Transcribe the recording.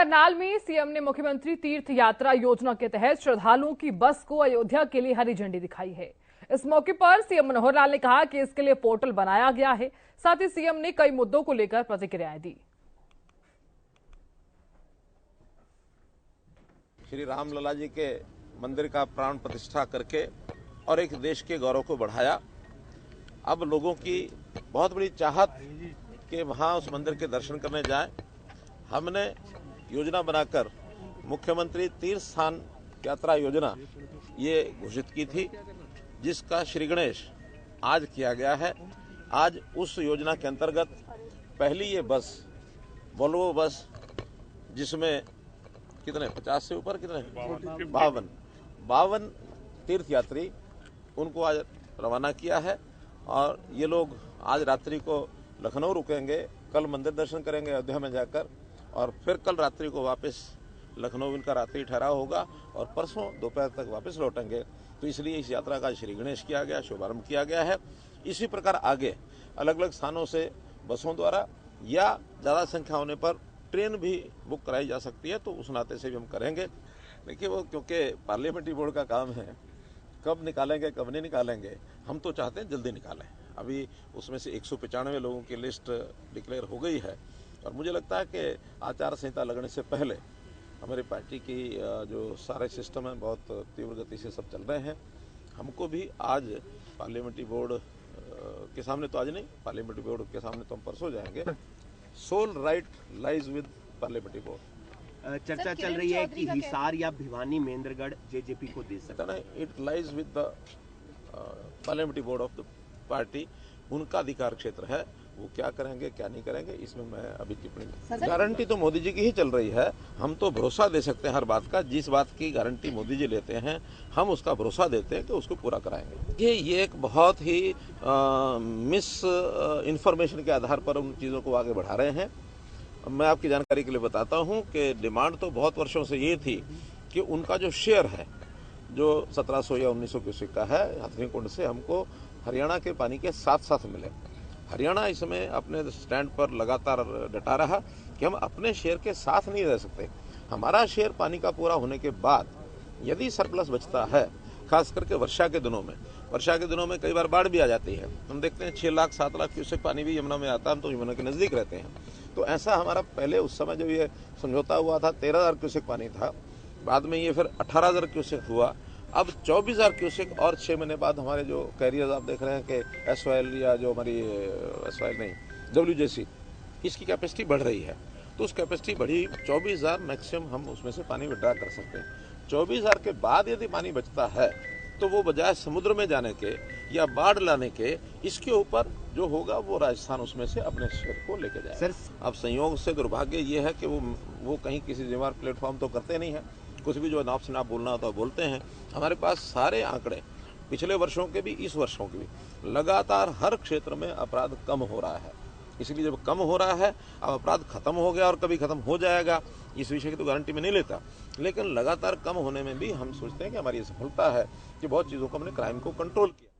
करनाल में सीएम ने मुख्यमंत्री तीर्थ यात्रा योजना के तहत श्रद्धालुओं की बस को अयोध्या के लिए हरी झंडी दिखाई है। इस मौके पर सीएम मनोहर लाल ने कहा कि इसके लिए पोर्टल बनाया गया है। साथ ही सीएम ने कई मुद्दों को लेकर प्रतिक्रियाएं दी। श्री रामलला जी के मंदिर का प्राण प्रतिष्ठा करके और एक देश के गौरव को बढ़ाया। अब लोगों की बहुत बड़ी चाहत कि वहां उस मंदिर के दर्शन करने जाएं। हमने योजना बनाकर मुख्यमंत्री तीर्थ स्थान यात्रा योजना ये घोषित की थी, जिसका श्री गणेश आज किया गया है। आज उस योजना के अंतर्गत पहली ये बस वोल्वो बस, जिसमें कितने 50 से ऊपर कितने 52 तीर्थयात्री उनको आज रवाना किया है। और ये लोग आज रात्रि को लखनऊ रुकेंगे, कल मंदिर दर्शन करेंगे अयोध्या में जाकर, और फिर कल रात्रि को वापस लखनऊ इनका रात्रि ठहराव होगा और परसों दोपहर तक वापस लौटेंगे। तो इसलिए इस यात्रा का श्री गणेश किया गया, शुभारंभ किया गया है। इसी प्रकार आगे अलग अलग स्थानों से बसों द्वारा या ज़्यादा संख्या होने पर ट्रेन भी बुक कराई जा सकती है, तो उस नाते से भी हम करेंगे। देखिए, वो क्योंकि पार्लियामेंट्री बोर्ड का काम है, कब निकालेंगे कब नहीं निकालेंगे, हम तो चाहते हैं जल्दी निकालें। अभी उसमें से 195 लोगों की लिस्ट डिक्लेयर हो गई है और मुझे लगता है कि आचार संहिता लगने से पहले हमारी पार्टी की जो सारे सिस्टम है बहुत तीव्र गति से सब चल रहे हैं। हमको भी आज पार्लियामेंट्री बोर्ड के सामने, तो आज नहीं, पार्लियामेंट्री बोर्ड के सामने तो हम परसों जाएंगे। Sole right lies with parliamentary board. चर्चा चल रही है कि हिसार या भिवानी मेंद्रगढ़ जेजेपी को दे सकता है। It lies with the parliamentary board of the party. उनका अधिकार क्षेत्र है, वो क्या करेंगे क्या नहीं करेंगे, इसमें मैं अभी टिप्पणी नहीं। गारंटी तो मोदी जी की ही चल रही है। हम तो भरोसा दे सकते हैं हर बात का। जिस बात की गारंटी मोदी जी लेते हैं, हम उसका भरोसा देते हैं कि उसको पूरा कराएंगे। ये एक बहुत ही मिस इन्फॉर्मेशन के आधार पर उन चीज़ों को आगे बढ़ा रहे हैं। मैं आपकी जानकारी के लिए बताता हूं कि डिमांड तो बहुत वर्षों से ये थी कि उनका जो शेयर है, जो 1700 या 1900 क्यूसेक का है हथनीकुंड से, हमको हरियाणा के पानी के साथ साथ मिले। हरियाणा इसमें अपने स्टैंड पर लगातार डटा रहा कि हम अपने शेयर के साथ नहीं रह सकते। हमारा शेयर पानी का पूरा होने के बाद यदि सरप्लस बचता है, खास करके वर्षा के दिनों में कई बार बाढ़ भी आ जाती है। हम देखते हैं 6 लाख 7 लाख क्यूसेक पानी भी यमुना में आता है। हम तो यमुना के नज़दीक रहते हैं। तो ऐसा हमारा पहले उस समय जब ये समझौता हुआ था 13,000 क्यूसेक पानी था, बाद में ये फिर 18,000 क्यूसेक हुआ, अब 24,000 क्यूसेक। और 6 महीने बाद हमारे जो कैरियर्स आप देख रहे हैं कि SOL या जो हमारी SOL नहीं WJC, इसकी कैपेसिटी बढ़ रही है। तो उस कैपेसिटी बढ़ी 24,000 मैक्सिमम हम उसमें से पानी विड्रा कर सकते हैं। 24,000 के बाद यदि पानी बचता है तो वो बजाय समुद्र में जाने के या बाढ़ लाने के, इसके ऊपर जो होगा वो राजस्थान उसमें से अपने शेयर को लेके जाएगा। अब संयोग से दुर्भाग्य ये है कि वो कहीं किसी जिम्मेदार प्लेटफॉर्म तो करते नहीं है। कुछ भी जो नाप से नाप बोलना होता है बोलते हैं। हमारे पास सारे आंकड़े पिछले वर्षों के भी, इस वर्षों के भी, लगातार हर क्षेत्र में अपराध कम हो रहा है। इसलिए जब कम हो रहा है, अब अपराध खत्म हो गया और कभी खत्म हो जाएगा, इस विषय की तो गारंटी में नहीं लेता, लेकिन लगातार कम होने में भी हम सोचते हैं कि हमारी सफलता है कि बहुत चीज़ों को हमने क्राइम को कंट्रोल किया।